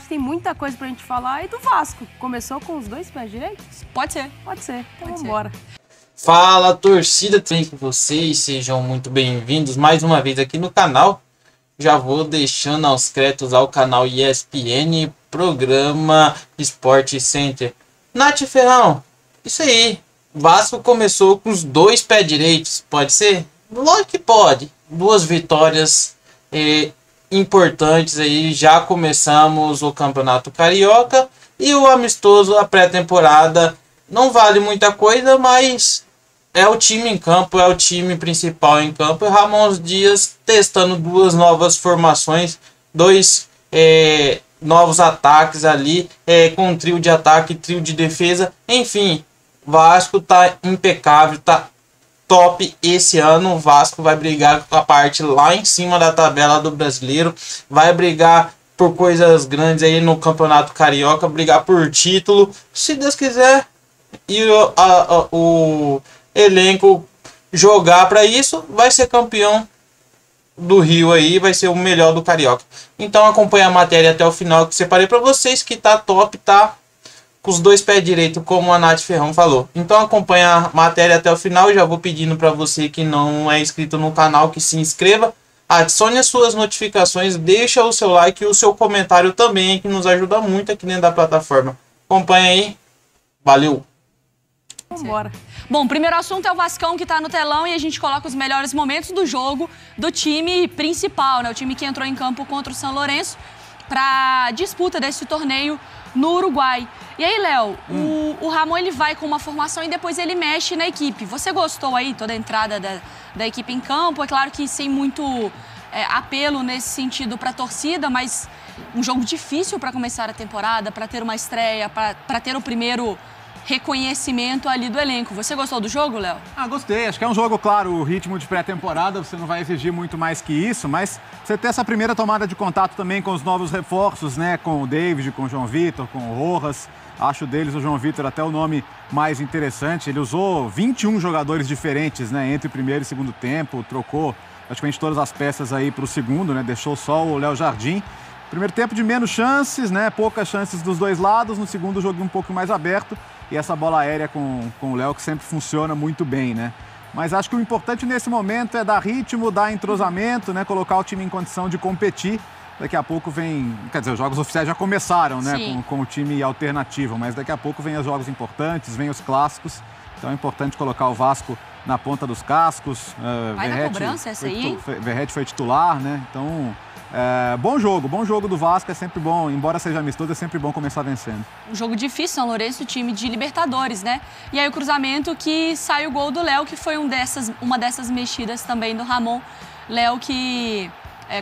Tem muita coisa pra gente falar. E do Vasco? Começou com os dois pés direitos? Pode ser. Pode ser. Então vamos embora. Fala, torcida, tudo bem com vocês? Sejam muito bem-vindos mais uma vez aqui no canal. Já vou deixando aos créditos ao canal ESPN, programa Sport Center. Nath Ferrão, isso aí. Vasco começou com os dois pés direitos, pode ser? Lógico que pode. Duas vitórias importantes aí. Já começamos o Campeonato Carioca e o amistoso, a pré-temporada. Não vale muita coisa, mas é o time em campo, é o time principal em campo. E Ramon Dias testando duas novas formações, dois novos ataques ali, com trio de ataque, trio de defesa. Enfim, Vasco tá impecável, tá top esse ano. O Vasco vai brigar com a parte lá em cima da tabela do Brasileiro, vai brigar por coisas grandes aí no Campeonato Carioca, brigar por título, se Deus quiser, e o elenco jogar para isso, vai ser campeão do Rio aí, vai ser o melhor do Carioca. Então acompanha a matéria até o final, que separei para vocês, que tá top, tá com os dois pés direitos, como a Nath Ferrão falou. Então acompanha a matéria até o final. Já vou pedindo para você que não é inscrito no canal que se inscreva, adicione as suas notificações, deixa o seu like e o seu comentário também, que nos ajuda muito aqui dentro da plataforma. Acompanha aí, valeu! Vambora. Bom, o primeiro assunto é o Vascão, que tá no telão, e a gente coloca os melhores momentos do jogo do time principal, né? O time que entrou em campo contra o São Lourenço para disputa desse torneio no Uruguai. E aí, Léo, o Ramon ele vai com uma formação e depois ele mexe na equipe. Você gostou aí toda a entrada da equipe em campo? É claro que sem muito apelo nesse sentido para a torcida, mas um jogo difícil para começar a temporada, para ter uma estreia, para ter o primeiro reconhecimento ali do elenco. Você gostou do jogo, Léo? Gostei. Acho que é um jogo, claro, o ritmo de pré-temporada, você não vai exigir muito mais que isso, mas você ter essa primeira tomada de contato também com os novos reforços, né? Com o David, com o João Vitor, com o Rojas. Acho deles o João Vitor até o nome mais interessante. Ele usou 21 jogadores diferentes, né? Entre o primeiro e segundo tempo, trocou praticamente todas as peças aí para o segundo, né? Deixou só o Léo Jardim. Primeiro tempo de menos chances, né? Poucas chances dos dois lados. No segundo, jogo um pouco mais aberto. E essa bola aérea com o Léo, que sempre funciona muito bem, né? Mas acho que o importante nesse momento é dar ritmo, dar entrosamento, né? Colocar o time em condição de competir. Daqui a pouco vem... Quer dizer, os jogos oficiais já começaram, né? Com o time alternativo. Mas daqui a pouco vem os jogos importantes, vem os clássicos. Então é importante colocar o Vasco na ponta dos cascos. Vai na cobrança essa aí, hein? Verratti foi titular, né? Então... bom jogo do Vasco, é sempre bom, embora seja amistoso, é sempre bom começar vencendo. Um jogo difícil, São Lourenço, time de Libertadores, né? E aí o cruzamento que sai o gol do Léo, que foi uma dessas mexidas também do Ramon. Léo que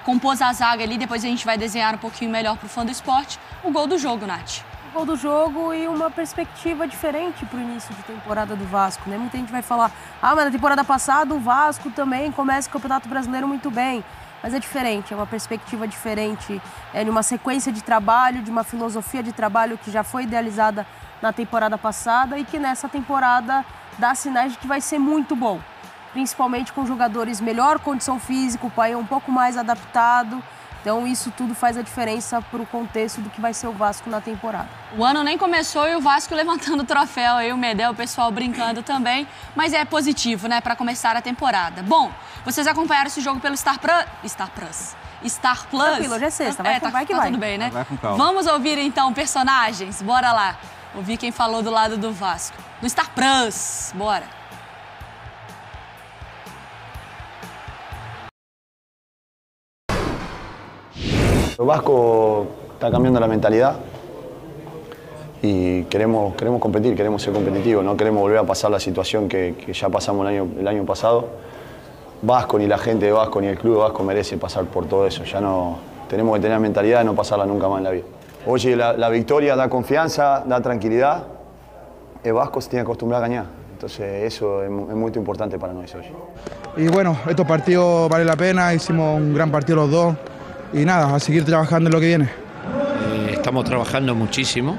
compôs a zaga ali, depois a gente vai desenhar um pouquinho melhor pro fã do esporte. O gol do jogo, Nath. O gol do jogo e uma perspectiva diferente pro início de temporada do Vasco, né? Muita gente vai falar, mas na temporada passada o Vasco também começa o Campeonato Brasileiro muito bem. Mas é diferente, é uma perspectiva diferente, de uma sequência de trabalho, de uma filosofia de trabalho que já foi idealizada na temporada passada e que nessa temporada dá sinais de que vai ser muito bom. Principalmente com jogadores melhor condição física, o Paê um pouco mais adaptado. Então isso tudo faz a diferença para o contexto do que vai ser o Vasco na temporada. O ano nem começou e o Vasco levantando o troféu, aí o Medel, o pessoal brincando também, mas é positivo, né, para começar a temporada. Bom, vocês acompanharam esse jogo pelo Star Plus. Tranquilo, hoje é sexta, vai que vai. Tudo bem, né? Vai com calma. Vamos ouvir então personagens, bora lá. Ouvir quem falou do lado do Vasco. No Star Plus, bora. El Vasco está cambiando la mentalidad y queremos competir, queremos ser competitivos, no queremos volver a pasar la situación que ya pasamos el año pasado. Vasco, ni la gente de Vasco, ni el club de Vasco merece pasar por todo eso. Ya no tenemos que tener la mentalidad de no pasarla nunca más en la vida. Oye, la victoria da confianza, da tranquilidad. El Vasco se tiene que acostumbrar a ganar. Entonces eso es muy importante para nosotros hoy. Y bueno, estos partidos vale la pena, hicimos un gran partido los dos. Y nada, a seguir trabajando en lo que viene. Estamos trabajando muchísimo,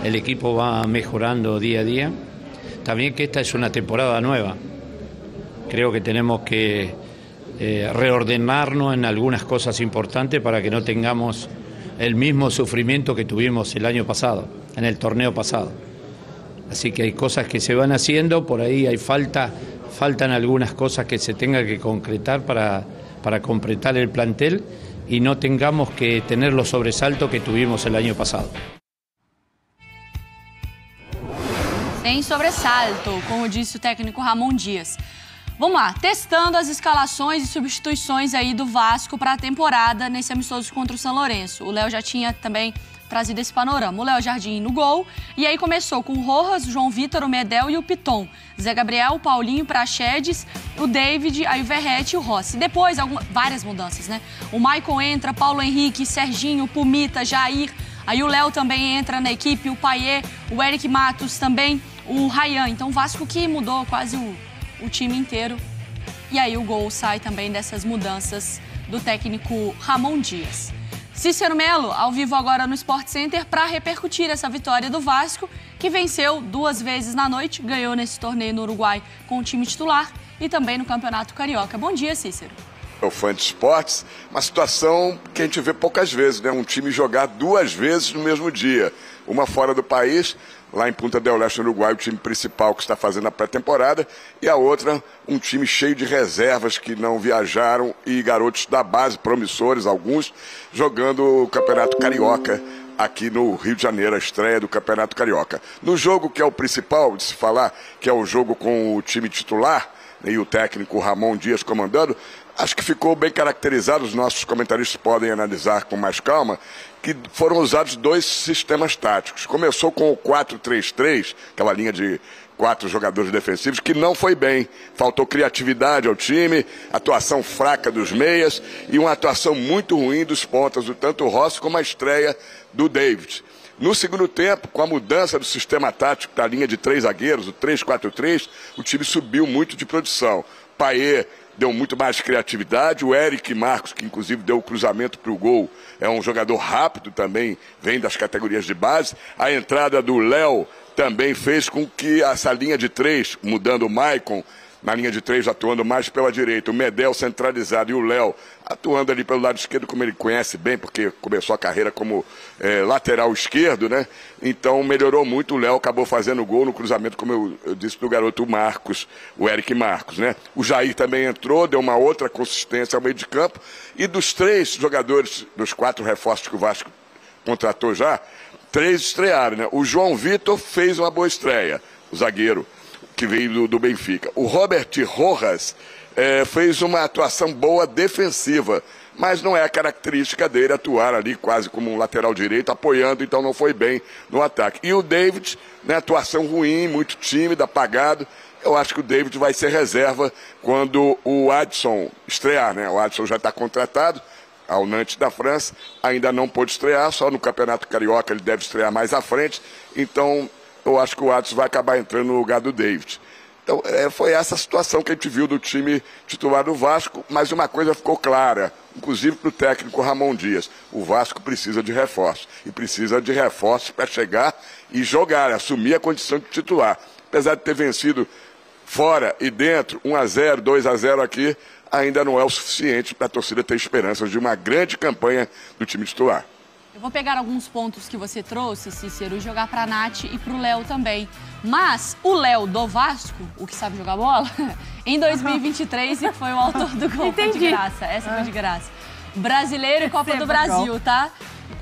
el equipo va mejorando día a día. También que esta es una temporada nueva. Creo que tenemos que reordenarnos en algunas cosas importantes para que no tengamos el mismo sufrimiento que tuvimos el año pasado, en el torneo pasado. Así que hay cosas que se van haciendo, por ahí faltan algunas cosas que se tengan que concretar para completar el plantel y no tengamos que tener los sobresaltos que tuvimos el año pasado. Sem sobressalto, como disse o técnico Ramon Dias. Vamos lá, testando as escalações e substituições aí do Vasco para a temporada nesse amistoso contra o São Lourenço. O Léo já tinha também trazido esse panorama. O Léo Jardim no gol, e aí começou com o Rojas, o João Vitor, o Medel e o Piton. Zé Gabriel, o Paulinho, o Praxedes, o David, aí o Verratti e o Rossi. Depois, várias mudanças, né? O Maicon entra, Paulo Henrique, Serginho, Pumita, Jair. Aí o Léo também entra na equipe, o Payet, o Eric Matos também, o Ryan. Então o Vasco que mudou quase o time inteiro. E aí o gol sai também dessas mudanças do técnico Ramon Dias. Cícero Melo, ao vivo agora no Sport Center, para repercutir essa vitória do Vasco, que venceu 2 vezes na noite, ganhou nesse torneio no Uruguai com o time titular e também no Campeonato Carioca. Bom dia, Cícero. O fã de esportes, uma situação que a gente vê poucas vezes, né? Um time jogar 2 vezes no mesmo dia. Uma fora do país, lá em Punta del Este, no Uruguai, o time principal que está fazendo a pré-temporada, e a outra, um time cheio de reservas que não viajaram e garotos da base, promissores, alguns, jogando o Campeonato Carioca aqui no Rio de Janeiro, a estreia do Campeonato Carioca. No jogo que é o principal de se falar, que é o jogo com o time titular, e o técnico Ramon Dias comandando, acho que ficou bem caracterizado, os nossos comentaristas podem analisar com mais calma, que foram usados 2 sistemas táticos. Começou com o 4-3-3, aquela linha de 4 jogadores defensivos, que não foi bem. Faltou criatividade ao time, atuação fraca dos meias e uma atuação muito ruim dos pontas, tanto o Rossi como a estreia do David. No segundo tempo, com a mudança do sistema tático da linha de 3 zagueiros, o 3-4-3, o time subiu muito de produção. Payet deu muito mais criatividade, o Eric Marcos, que inclusive deu o cruzamento para o gol, é um jogador rápido também, vem das categorias de base. A entrada do Léo também fez com que essa linha de 3, mudando o Maicon, na linha de 3 atuando mais pela direita, o Medel centralizado e o Léo atuando ali pelo lado esquerdo, como ele conhece bem, porque começou a carreira como lateral esquerdo, né? Então melhorou muito, o Léo acabou fazendo gol no cruzamento, como eu disse, do garoto Marcos, o Eric Marcos, né? O Jair também entrou, deu uma outra consistência ao meio de campo, e dos 3 jogadores, dos 4 reforços que o Vasco contratou já, 3 estrearam, né? O João Vitor fez uma boa estreia, o zagueiro que veio do Benfica. O Robert Rojas fez uma atuação boa defensiva, mas não é a característica dele atuar ali quase como um lateral direito, apoiando, então não foi bem no ataque. E o David, né, atuação ruim, muito tímido, apagado. Eu acho que o David vai ser reserva quando o Adson estrear, né? O Adson já está contratado ao Nantes da França, ainda não pôde estrear, só no Campeonato Carioca ele deve estrear mais à frente, então eu acho que o Adson vai acabar entrando no lugar do David. Então, foi essa situação que a gente viu do time titular do Vasco, mas uma coisa ficou clara, inclusive para o técnico Ramon Dias: o Vasco precisa de reforços, e precisa de reforços para chegar e jogar, assumir a condição de titular. Apesar de ter vencido fora e dentro, 1-0, 2-0 aqui, ainda não é o suficiente para a torcida ter esperanças de uma grande campanha do time titular. Eu vou pegar alguns pontos que você trouxe, Cícero, e jogar para a Nath e para o Léo também. Mas o Léo do Vasco, o que sabe jogar bola, em 2023 e foi o autor do gol. Foi de graça, essa foi de graça. Brasileiro e Copa do Brasil, tá?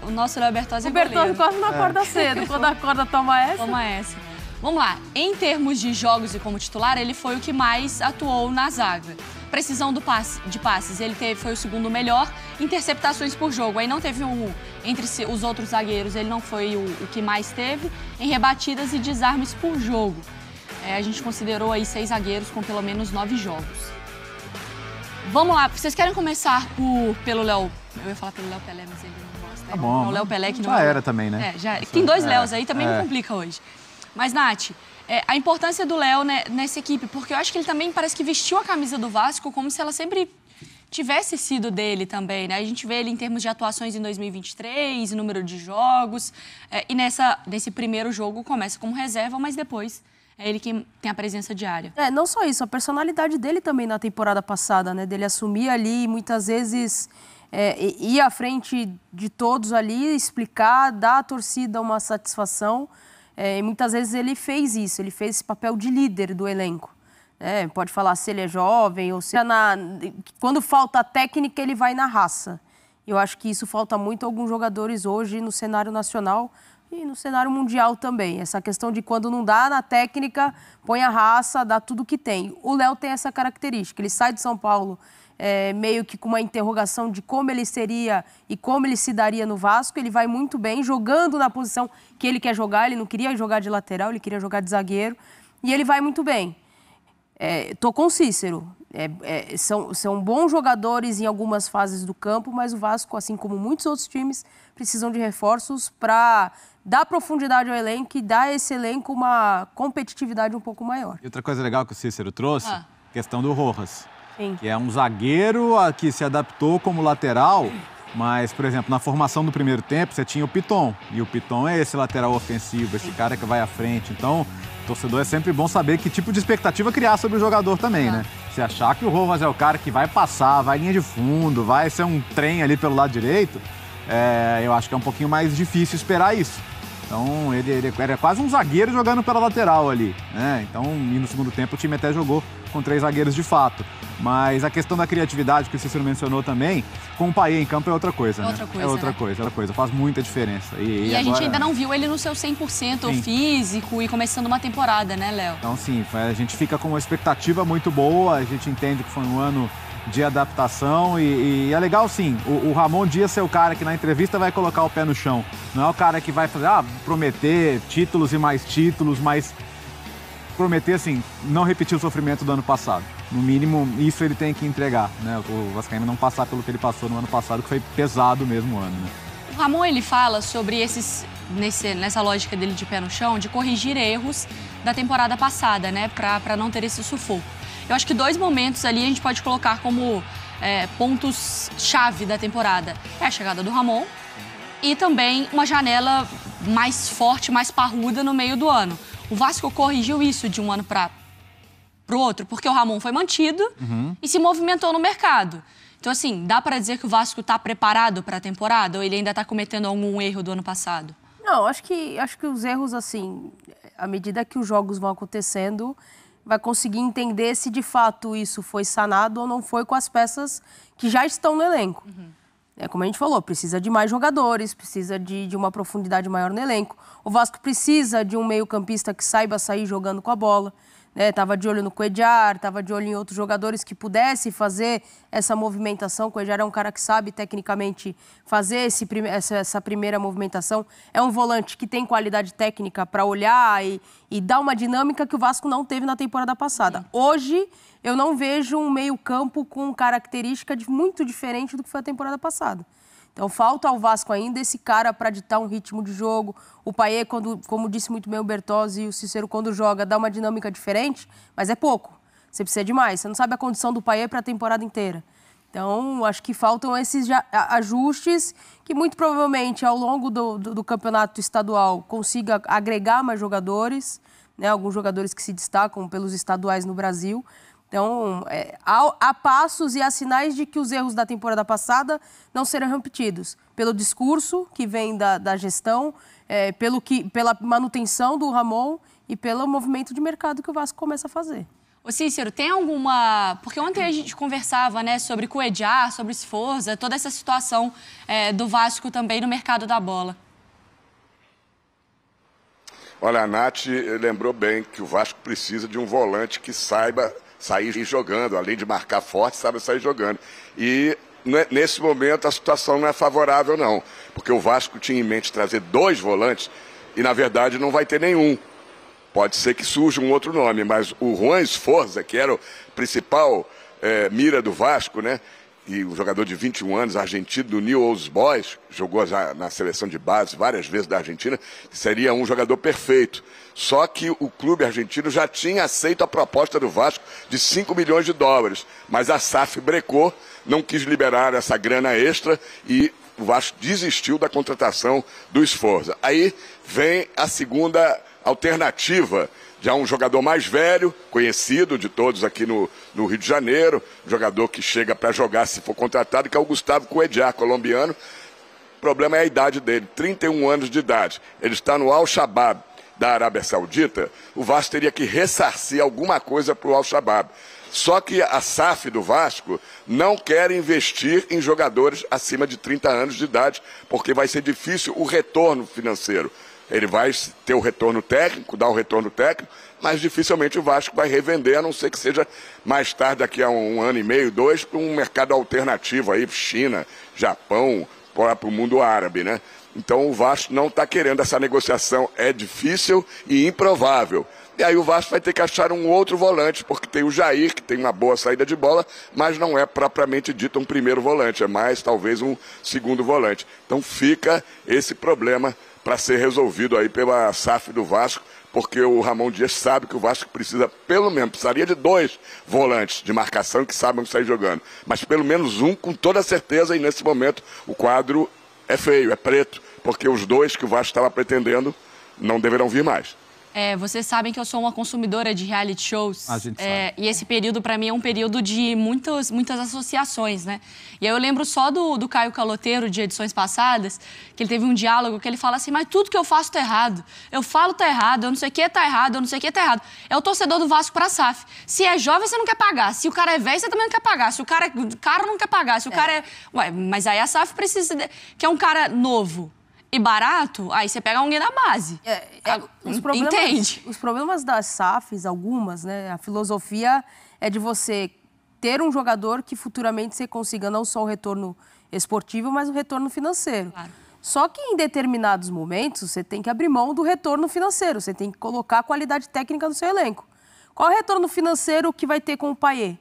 O nosso Léo Bertozzi é goleiro. O Bertozzi quase não acorda cedo. Quando acorda, toma essa. Toma essa. Vamos lá. Em termos de jogos e como titular, ele foi o que mais atuou na zaga. Precisão de passes, ele foi o segundo melhor. Interceptações por jogo, aí não teve entre os outros zagueiros, ele não foi o que mais teve. Em rebatidas e desarmes por jogo. A gente considerou aí 6 zagueiros com pelo menos 9 jogos. Vamos lá, vocês querem começar pelo Léo? Eu ia falar pelo Léo Pelé, mas ele não gosta. Tá bom. O Léo Pelé que não já era também, né? Tem 2 Léos aí, também me complica hoje. Mas, Nath, a importância do Léo, né, nessa equipe, porque eu acho que ele também parece que vestiu a camisa do Vasco como se ela sempre tivesse sido dele também, né? A gente vê ele em termos de atuações em 2023, número de jogos, e nesse primeiro jogo começa como reserva, mas depois é ele que tem a presença diária. Não só isso, a personalidade dele também na temporada passada, né? Dele assumir ali, muitas vezes ir à frente de todos ali, explicar, dar à torcida uma satisfação. E muitas vezes ele fez isso, ele fez esse papel de líder do elenco. Pode falar se ele é jovem ou se quando falta a técnica, ele vai na raça. Eu acho que isso falta muito a alguns jogadores hoje no cenário nacional e no cenário mundial também. Essa questão de quando não dá na técnica, põe a raça, dá tudo que tem. O Léo tem essa característica, ele sai de São Paulo meio que com uma interrogação de como ele seria e como ele se daria no Vasco. Ele vai muito bem, jogando na posição que ele quer jogar. Ele não queria jogar de lateral, ele queria jogar de zagueiro. E ele vai muito bem. Tô com o Cícero. São bons jogadores em algumas fases do campo, mas o Vasco, assim como muitos outros times, precisam de reforços para dar profundidade ao elenco e dar a esse elenco uma competitividade um pouco maior. E outra coisa legal que o Cícero trouxe, questão do Rojas. Sim. Que é um zagueiro que se adaptou como lateral, mas, por exemplo, na formação do primeiro tempo, você tinha o Piton. E o Piton é esse lateral ofensivo, esse cara que vai à frente. Então, o torcedor é sempre bom saber que tipo de expectativa criar sobre o jogador também, né? Se achar que o Rojas é o cara que vai passar, vai linha de fundo, vai ser um trem ali pelo lado direito, eu acho que é um pouquinho mais difícil esperar isso. Então, ele era quase um zagueiro jogando pela lateral ali, né? Então, e no segundo tempo, o time até jogou com 3 zagueiros de fato. Mas a questão da criatividade que o Cícero mencionou também, com o Payet em campo é outra coisa, né? É outra coisa, faz muita diferença. E agora... a gente ainda não viu ele no seu 100% físico e começando uma temporada, né, Léo? Então, sim, a gente fica com uma expectativa muito boa, a gente entende que foi um ano de adaptação e é legal, sim, o Ramon Dias ser o cara que na entrevista vai colocar o pé no chão. Não é o cara que vai fazer, prometer títulos e mais títulos, mas prometer, assim, não repetir o sofrimento do ano passado. No mínimo, isso ele tem que entregar, né? O vascaíno não passar pelo que ele passou no ano passado, que foi pesado mesmo o ano, né? O Ramon, ele fala sobre nessa lógica dele de pé no chão, de corrigir erros da temporada passada, né? Pra não ter esse sufoco. Eu acho que 2 momentos ali a gente pode colocar como pontos-chave da temporada. É a chegada do Ramon e também uma janela mais forte, mais parruda no meio do ano. O Vasco corrigiu isso de um ano para o outro, porque o Ramon foi mantido e se movimentou no mercado. Então, assim, dá para dizer que o Vasco está preparado para a temporada ou ele ainda está cometendo algum erro do ano passado? Não, acho que os erros, assim, à medida que os jogos vão acontecendo, vai conseguir entender se de fato isso foi sanado ou não foi com as peças que já estão no elenco. Como a gente falou, precisa de mais jogadores, precisa de uma profundidade maior no elenco. O Vasco precisa de um meio-campista que saiba sair jogando com a bola. Estava de olho no Cuéllar, estava de olho em outros jogadores que pudessem fazer essa movimentação. O Cuéllar é um cara que sabe tecnicamente fazer essa primeira movimentação. É um volante que tem qualidade técnica para olhar e dar uma dinâmica que o Vasco não teve na temporada passada. Hoje, eu não vejo um meio-campo com característica muito diferente do que foi a temporada passada. Então, falta ao Vasco ainda esse cara para ditar um ritmo de jogo. O Payet, como disse muito bem o Bertozzi, e o Cícero, quando joga, dá uma dinâmica diferente, mas é pouco. Você precisa de mais. Você não sabe a condição do Payet para a temporada inteira. Então, acho que faltam esses ajustes que, muito provavelmente, ao longo do campeonato estadual, consiga agregar mais jogadores, né? Alguns jogadores que se destacam pelos estaduais no Brasil. Então, há passos e há sinais de que os erros da temporada passada não serão repetidos. Pelo discurso que vem da gestão, pela manutenção do Ramon e pelo movimento de mercado que o Vasco começa a fazer. Ô Cícero, tem alguma... Porque ontem a gente conversava, né, sobre Cuéllar, sobre Sforza, toda essa situação do Vasco também no mercado da bola. Olha, a Nath lembrou bem que o Vasco precisa de um volante que saiba sair jogando, além de marcar forte, sabe sair jogando. E nesse momento a situação não é favorável, não. Porque o Vasco tinha em mente trazer 2 volantes e, na verdade, não vai ter nenhum. Pode ser que surja um outro nome, mas o Juan Sforza, que era o principal mira do Vasco, né? E o jogador de 21 anos, argentino, do New Old Boys, jogou já na seleção de base várias vezes da Argentina, seria um jogador perfeito. Só que o clube argentino já tinha aceito a proposta do Vasco de 5 milhões de dólares, mas a SAF brecou, não quis liberar essa grana extra e o Vasco desistiu da contratação do Sforza. Aí vem a segunda alternativa Já um jogador mais velho, conhecido de todos aqui no Rio de Janeiro, jogador que chega para jogar se for contratado, que é o Gustavo Cuéllar, colombiano. O problema é a idade dele, 31 anos de idade. Ele está no Al-Shabaab da Arábia Saudita. O Vasco teria que ressarcir alguma coisa para o Al-Shabaab. Só que a SAF do Vasco não quer investir em jogadores acima de 30 anos de idade, porque vai ser difícil o retorno financeiro. Ele vai ter o retorno técnico, dar o retorno técnico, mas dificilmente o Vasco vai revender, a não ser que seja mais tarde, daqui a um ano e meio, 2, para um mercado alternativo aí, China, Japão, para o mundo árabe, né? Então o Vasco não está querendo, essa negociação é difícil e improvável. E aí o Vasco vai ter que achar um outro volante, porque tem o Jair, que tem uma boa saída de bola, mas não é propriamente dito um primeiro volante, é mais talvez um segundo volante. Então fica esse problema para ser resolvido aí pela SAF do Vasco, porque o Ramon Dias sabe que o Vasco precisa, pelo menos, precisaria de 2 volantes de marcação que sabem sair jogando, mas pelo menos um com toda certeza, e nesse momento o quadro é feio, é preto, porque os 2 que o Vasco estava pretendendo não deverão vir mais. Vocês sabem que eu sou uma consumidora de reality shows. A gente sabe. E esse período, para mim, é um período de muitas associações, né? E aí eu lembro só do Caio Caloteiro, de edições passadas, que ele teve um diálogo que ele fala assim, mas tudo que eu faço tá errado. Eu falo tá errado, eu não sei o que tá errado, eu não sei o que tá errado. É o torcedor do Vasco pra SAF. Se é jovem, você não quer pagar. Se o cara é velho, você também não quer pagar. Se o cara é caro, não quer pagar. Se o cara é... Ué, mas aí a SAF precisa... Que é um cara novo e barato, aí você pega alguém da base. Entende? Os problemas das SAFs, algumas, né? A filosofia é de você ter um jogador que futuramente você consiga não só o retorno esportivo, mas o retorno financeiro. Claro. Só que em determinados momentos você tem que abrir mão do retorno financeiro, você tem que colocar a qualidade técnica no seu elenco. Qual é o retorno financeiro que vai ter com o Payet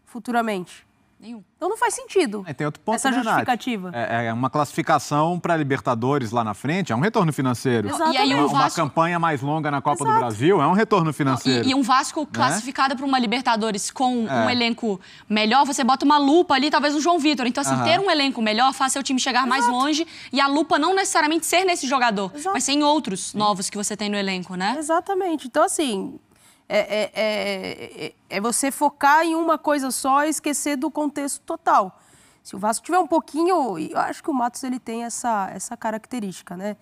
futuramente? Nenhum. Então não faz sentido Tem outro ponto, essa justificativa. É uma classificação para Libertadores lá na frente, é um retorno financeiro. E aí Uma campanha mais longa na Copa do Brasil é um retorno financeiro. E um Vasco classificado para uma Libertadores com um elenco melhor, você bota uma lupa ali, talvez um João Vitor. Então, assim, ter um elenco melhor faz seu time chegar mais longe e a lupa não necessariamente ser nesse jogador, mas ser em outros novos que você tem no elenco, né? Exatamente. Então, assim... É você focar em uma coisa só e esquecer do contexto total. Se o Vasco tiver um pouquinho... Eu acho que o Matos ele tem essa característica, né?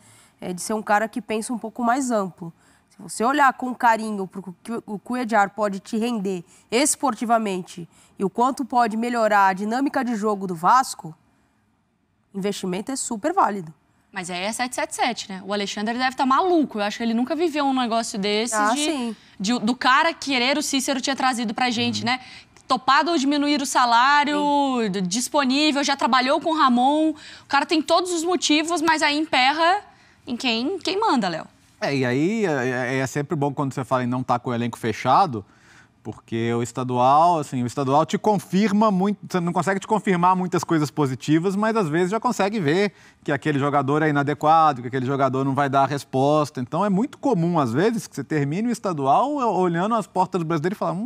De ser um cara que pensa um pouco mais amplo. Se você olhar com carinho para o que o Cuéllar pode te render esportivamente e o quanto pode melhorar a dinâmica de jogo do Vasco, investimento é super válido. Mas aí é 777, né? O Alexandre deve estar maluco. Eu acho que ele nunca viveu um negócio desse do cara querer o Cícero tinha trazido pra gente, né? Topado diminuir o salário, disponível, já trabalhou com o Ramon. O cara tem todos os motivos, mas aí emperra em quem manda, Léo. E aí é sempre bom quando você fala em não estar com o elenco fechado, porque o estadual te confirma muito, você não consegue te confirmar muitas coisas positivas, mas às vezes já consegue ver que aquele jogador é inadequado, que aquele jogador não vai dar a resposta. Então é muito comum, às vezes, que você termine o estadual olhando as portas do brasileiro e fala,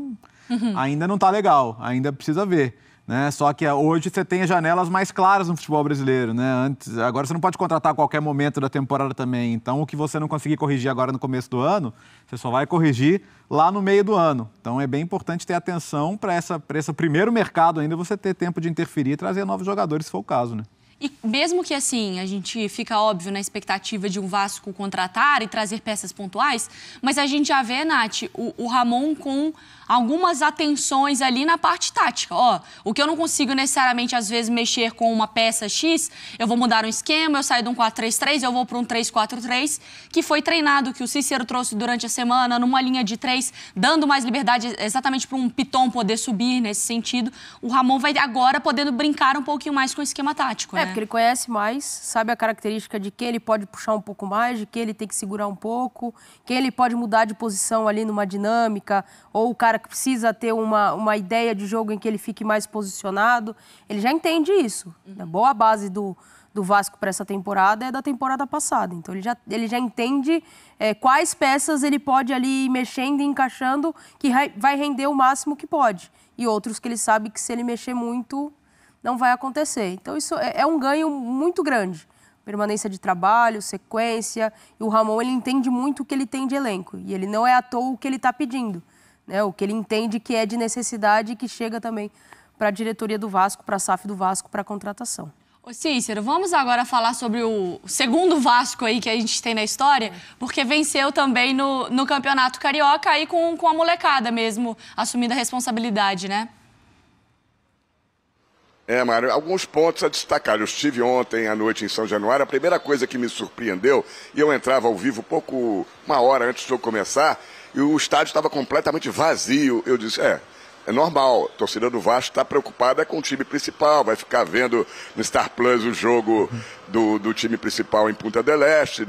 ainda não está legal, ainda precisa ver. Né? Só que hoje você tem as janelas mais claras no futebol brasileiro, né? Agora você não pode contratar a qualquer momento da temporada também. Então, o que você não conseguir corrigir agora no começo do ano, você só vai corrigir lá no meio do ano. Então, é bem importante ter atenção para esse primeiro mercado ainda, você ter tempo de interferir e trazer novos jogadores, se for o caso, né? E mesmo que, assim, a gente fica, óbvio, na expectativa de um Vasco contratar e trazer peças pontuais, mas a gente já vê, Nath, o Ramon com algumas atenções ali na parte tática. O que eu não consigo necessariamente, às vezes, mexer com uma peça X, eu vou mudar um esquema, eu saio de um 4-3-3, eu vou para um 3-4-3, que foi treinado, que o Cícero trouxe durante a semana, numa linha de 3, dando mais liberdade exatamente para um Piton poder subir nesse sentido. O Ramon vai agora podendo brincar um pouquinho mais com o esquema tático, né? Porque ele conhece mais, sabe a característica de que ele pode puxar um pouco mais, de que ele tem que segurar um pouco, que ele pode mudar de posição ali numa dinâmica, ou o cara que precisa ter uma ideia de jogo em que ele fique mais posicionado. Ele já entende isso. A boa base do Vasco para essa temporada é da temporada passada. Então ele já entende quais peças ele pode ali ir mexendo e encaixando que vai render o máximo que pode. E outros que ele sabe que se ele mexer muito, não vai acontecer. Então isso é um ganho muito grande permanência de trabalho, sequência. E o Ramon, ele entende muito o que ele tem de elenco. E ele não é à toa o que ele está pedindo, né? O que ele entende que é de necessidade e que chega também para a diretoria do Vasco, para a SAF do Vasco, para a contratação. Ô Cícero, vamos agora falar sobre o segundo Vasco aí que a gente tem na história, porque venceu também no Campeonato Carioca aí com a molecada mesmo, assumindo a responsabilidade, né? Mário, alguns pontos a destacar. Eu estive ontem à noite em São Januário. A primeira coisa que me surpreendeu, e eu entrava ao vivo uma hora antes do jogo começar, e o estádio estava completamente vazio. Eu disse, é normal, a torcida do Vasco está preocupada com o time principal, vai ficar vendo no Star Plus o jogo do time principal em Punta del Este,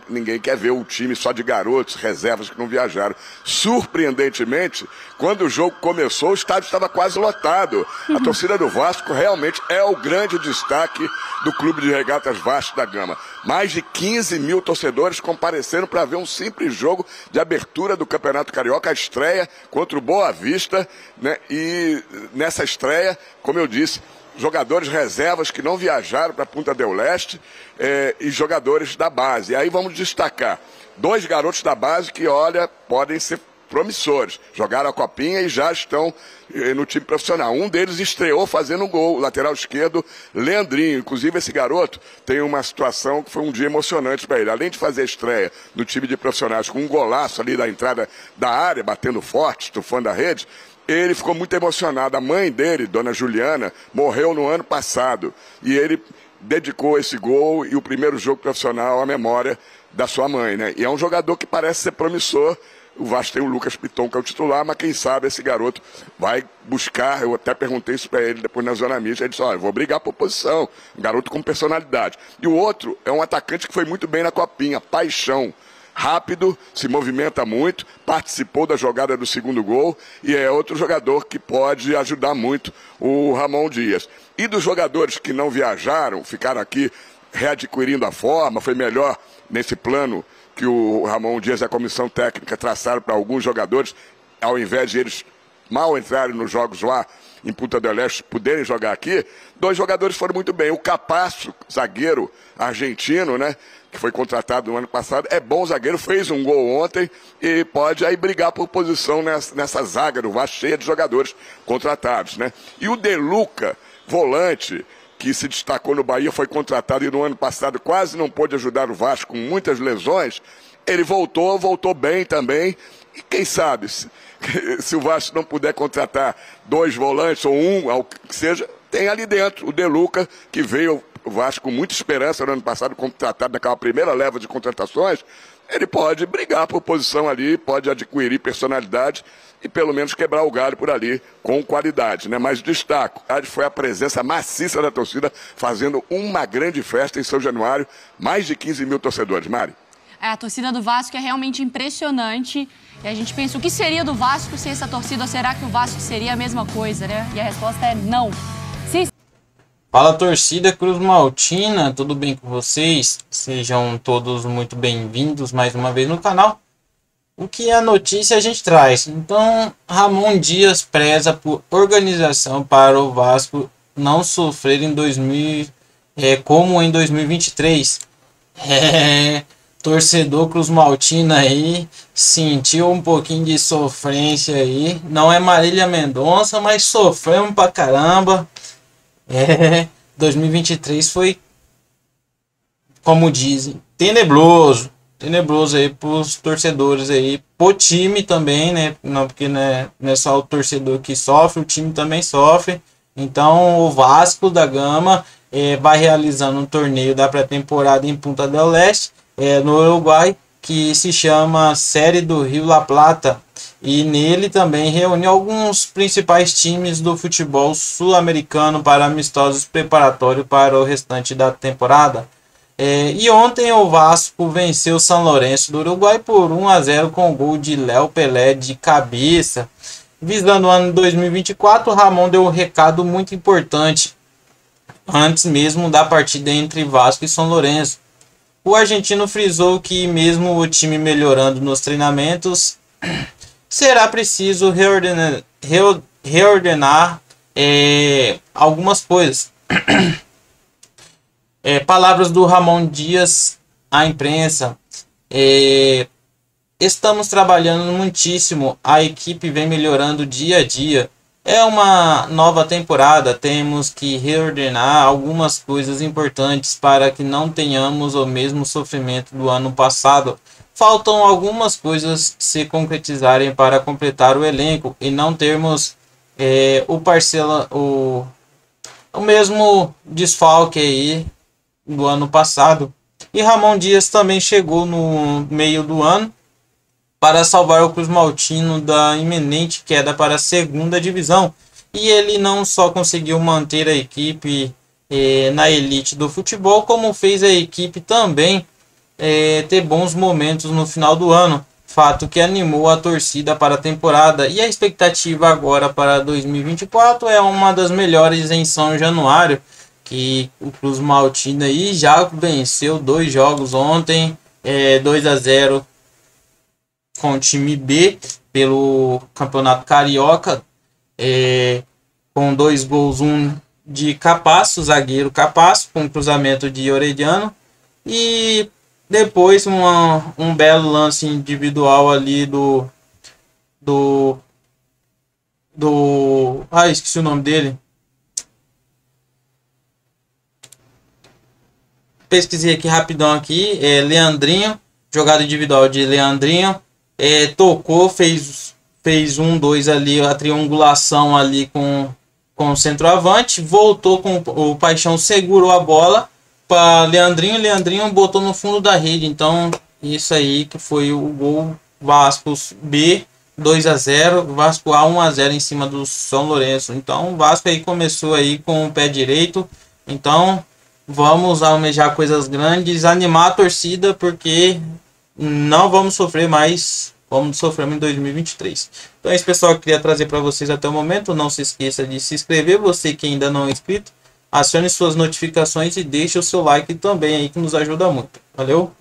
ninguém quer ver o time só de garotos, reservas que não viajaram. Surpreendentemente, quando o jogo começou, o estádio estava quase lotado. A torcida do Vasco realmente é o grande destaque do Clube de Regatas Vasco da Gama. Mais de 15 mil torcedores compareceram para ver um simples jogo de abertura do Campeonato Carioca, a estreia contra o Boa Vista, né? E nessa estreia, como eu disse, jogadores reservas que não viajaram para Punta del Este e jogadores da base. E aí vamos destacar 2 garotos da base que, olha, podem ser promissores. Jogaram a copinha e já estão no time profissional. Um deles estreou fazendo um gol, lateral esquerdo, Leandrinho. Inclusive, esse garoto tem uma situação que foi um dia emocionante para ele. Além de fazer a estreia no time de profissionais com um golaço ali da entrada da área, batendo forte, estufando a rede, ele ficou muito emocionado. A mãe dele, Dona Juliana, morreu no ano passado. E ele dedicou esse gol e o primeiro jogo profissional à memória da sua mãe, né? E é um jogador que parece ser promissor. O Vasco tem o Lucas Piton, que é o titular, mas quem sabe esse garoto vai buscar. Eu até perguntei isso para ele depois na zona mista. Ele disse, eu vou brigar por posição. Um garoto com personalidade. E o outro é um atacante que foi muito bem na copinha, Paixão. Rápido, se movimenta muito, participou da jogada do segundo gol e é outro jogador que pode ajudar muito o Ramon Dias. E dos jogadores que não viajaram, ficaram aqui readquirindo a forma, foi melhor nesse plano que o Ramon Dias e a comissão técnica traçaram para alguns jogadores, ao invés de eles mal entrarem nos jogos lá em Punta del Este, poderem jogar aqui. 2 jogadores foram muito bem. O Capasso, zagueiro argentino, né, que foi contratado no ano passado, é bom zagueiro, fez um gol ontem e pode aí brigar por posição nessa zaga do Vasco, cheia de jogadores contratados, né? E o De Luca, volante, que se destacou no Bahia, foi contratado e no ano passado quase não pôde ajudar o Vasco com muitas lesões. Ele voltou bem também. E quem sabe, se o Vasco não puder contratar 2 volantes ou ao que seja, tem ali dentro o De Luca, que veio o Vasco com muita esperança no ano passado, contratado naquela primeira leva de contratações. Ele pode brigar por posição ali, pode adquirir personalidade e pelo menos quebrar o galho por ali com qualidade, né? Mas destaco, foi a presença maciça da torcida fazendo uma grande festa em São Januário, mais de 15 mil torcedores. Mari? A torcida do Vasco é realmente impressionante. E a gente pensa, o que seria do Vasco sem essa torcida? Ou será que o Vasco seria a mesma coisa, né? E a resposta é não. Sim. Fala, torcida Cruz Maltina, tudo bem com vocês? Sejam todos muito bem-vindos mais uma vez no canal. O que é a notícia a gente traz. Então, Ramon Dias preza por organização para o Vasco não sofrer como em 2023. Torcedor Cruz Maltina aí sentiu um pouquinho de sofrência aí. Não é Marília Mendonça, mas sofremos pra caramba. 2023 foi, como dizem, tenebroso aí pros torcedores aí, pro time também, né? Não, porque não é só o torcedor que sofre, o time também sofre. Então o Vasco da Gama vai realizando um torneio da pré-temporada em Punta del Este, no Uruguai, que se chama Série do Rio La Plata. E nele também reúne alguns principais times do futebol sul-americano para amistosos preparatórios para o restante da temporada. E ontem o Vasco venceu o São Lourenço do Uruguai por 1-0 com gol de Léo Pelé de cabeça. Visando o ano 2024, o Ramon deu um recado muito importante antes mesmo da partida entre Vasco e São Lourenço. O argentino frisou que mesmo o time melhorando nos treinamentos, será preciso reordenar algumas coisas. Palavras do Ramon Dias à imprensa. Estamos trabalhando muitíssimo, a equipe vem melhorando dia a dia. É uma nova temporada, temos que reordenar algumas coisas importantes para que não tenhamos o mesmo sofrimento do ano passado. Faltam algumas coisas se concretizarem para completar o elenco e não termos o mesmo desfalque aí do ano passado. E Ramon Dias também chegou no meio do ano para salvar o Cruz Maltino da iminente queda para a segunda divisão. E ele não só conseguiu manter a equipe na elite do futebol, como fez a equipe também ter bons momentos no final do ano. Fato que animou a torcida para a temporada. E a expectativa agora para 2024 é uma das melhores em São Januário, que o Cruz Maltino aí já venceu 2 jogos ontem, 2-0 com o time B pelo Campeonato Carioca, com 2 gols, um de Capasso, zagueiro Capasso, com cruzamento de Orediano, e depois um belo lance individual ali esqueci o nome dele. Pesquisei aqui rapidão aqui, Leandrinho, jogada individual de Leandrinho. Tocou, fez 1-2 ali, a triangulação ali com o centroavante, voltou com o Paixão, segurou a bola para Leandrinho botou no fundo da rede. Então isso aí que foi o gol. Vasco B 2-0, Vasco A 1-0 em cima do São Lourenço. Então o Vasco aí começou aí com o pé direito. Então vamos almejar coisas grandes, animar a torcida, porque não vamos sofrer mais como sofremos em 2023. Então é isso, pessoal, que eu queria trazer para vocês até o momento. Não se esqueça de se inscrever, você que ainda não é inscrito, acione suas notificações e deixe o seu like também aí, que nos ajuda muito. Valeu!